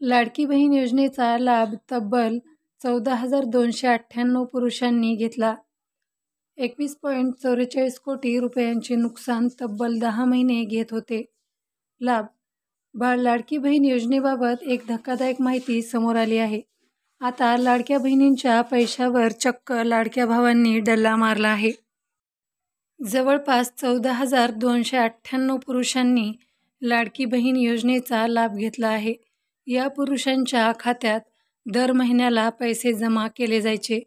लाडकी बहीण योजनेचा लाभ तब्बल 14,298 पुरुषांनी घेतला. 21.44 कोटी रुपयांचे नुकसान तब्बल 10 महिने घेत होते. लाभ. लाडकी बहीण योजनेबाबत एक धक्कादायक माहिती समोर आली आहे. आता लाडक्या बहिणींच्या पैशावर चक्क लाडक्या भावांनी डल्ला मारला आहे. जवळपास 14,298 पुरुषांनी लाडकी बहीण योजनेचा लाभ घेतला आहे. या पुरुषांच्या खात्यात दर महिन्याला पैसे जमा केले जायचे.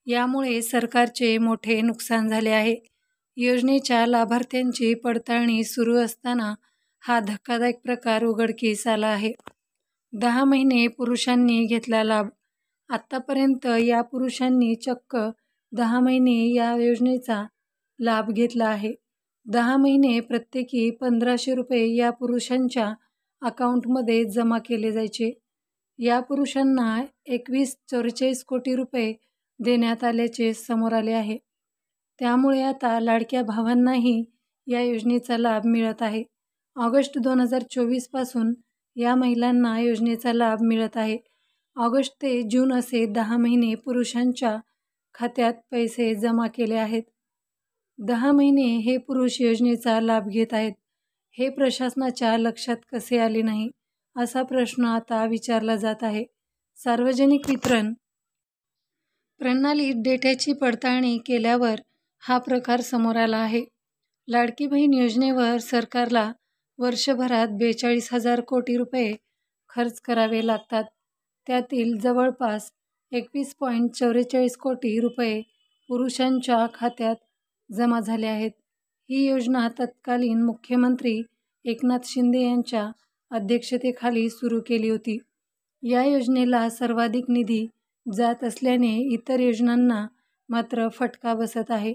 यामुळे सरकारचे मोठे नुकसान झाले आहे. योजनेच्या लाभार्थ्यांची पडताळणी सुरू असताना हा धक्कादायक प्रकार उघडकीस आला आहे. 10 महिने पुरुषांनी घेतला लाभ. आत्तापर्यंत या पुरुषांनी चक्क 10 महिने या योजनेचा लाभ घेतला आहे. 10 महिने प्रत्येकी 1,500 रुपये या पुरुषांच्या अकाउंटमध्ये जमा केले जायचे. या पुरुषांना 21.44 कोटी रुपये देण्यात आल्याचे समोर आले आहे. त्यामुळे आता लाडक्या भावांनाही या योजनेचा लाभ मिळत आहे. ऑगस्ट 2024 पासून या महिलांना योजनेचा लाभ मिळत आहे. ऑगस्ट ते जून असे 10 महिने पुरुषांच्या खात्यात पैसे जमा केले आहेत. 10 महिने हे पुरुष योजनेचा लाभ घेत आहेत. हे प्रशासनाच्या लक्षात कसे आले नाही, असा प्रश्न आता विचारला जात आहे. सार्वजनिक वितरण प्रणालीत डेट्याची पडताळणी केल्यावर हा प्रकार समोर आला आहे. लाडकी बहीण योजनेवर सरकारला वर्षभरात 42,000 कोटी रुपये खर्च करावे लागतात. त्यातील जवळपास 21.44 कोटी रुपये पुरुषांच्या खात्यात जमा झाले आहेत. ही योजना तत्कालीन मुख्यमंत्री एकनाथ शिंदे यांच्या अध्यक्षतेखाली सुरू केली होती. या योजनेला सर्वाधिक निधी जात असल्याने इतर योजनांना मात्र फटका बसत आहे.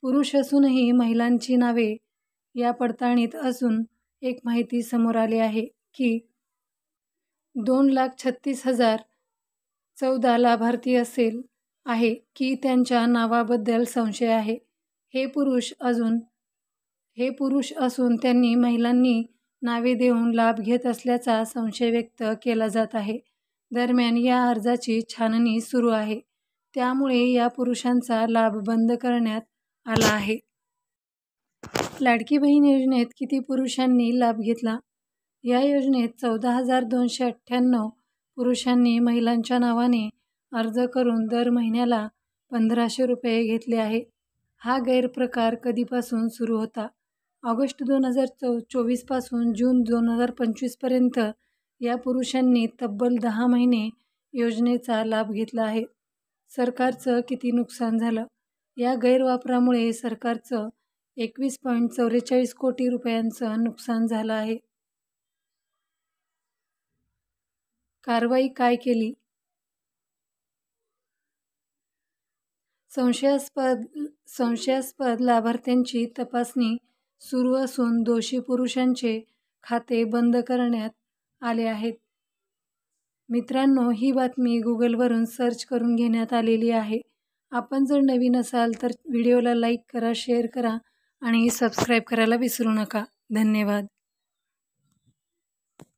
पुरुष असूनही महिलांची नावे या पडताळणीत असून एक माहिती समोर आली आहे की 2,36,014 लाभार्थी असेल आहे की त्यांच्या नावाबद्दल संशय आहे. हे पुरुष असून त्यांनी महिलांनी नावे देऊन लाभ घेत असल्याचा संशय व्यक्त केला जात आहे. दरम्यान या अर्जाची छाननी सुरू आहे. त्यामुळे या पुरुषांचा लाभ बंद करण्यात आला आहे. लाडकी बहीण योजनेत किती पुरुषांनी लाभ घेतला? या योजनेत 14,298 पुरुषांनी महिलांच्या नावाने अर्ज करून दर महिन्याला 1,500 रुपये घेतले आहे. हा गैरप्रकार कधीपासून सुरू होता? ऑगस्ट 2024 पासून जून 2025 पर्यंत या पुरुषांनी तब्बल 10 महिने योजनेचा लाभ घेतला आहे. सरकारचं किती नुकसान झालं? या गैरवापरामुळे सरकारचं 21.44 कोटी रुपयांचं नुकसान झालं आहे. कारवाई काय केली? संशयास्पद लाभार्थ्यांची तपासणी सुरू असून दोषी पुरुषांचे खाते बंद करण्यात आले आहेत. मित्रांनो, ही बातमी गुगलवरून सर्च करून घेण्यात आलेली आहे. आपण जर नवीन असाल तर व्हिडिओला लाईक करा, शेअर करा आणि सबस्क्राईब करायला विसरू नका. धन्यवाद.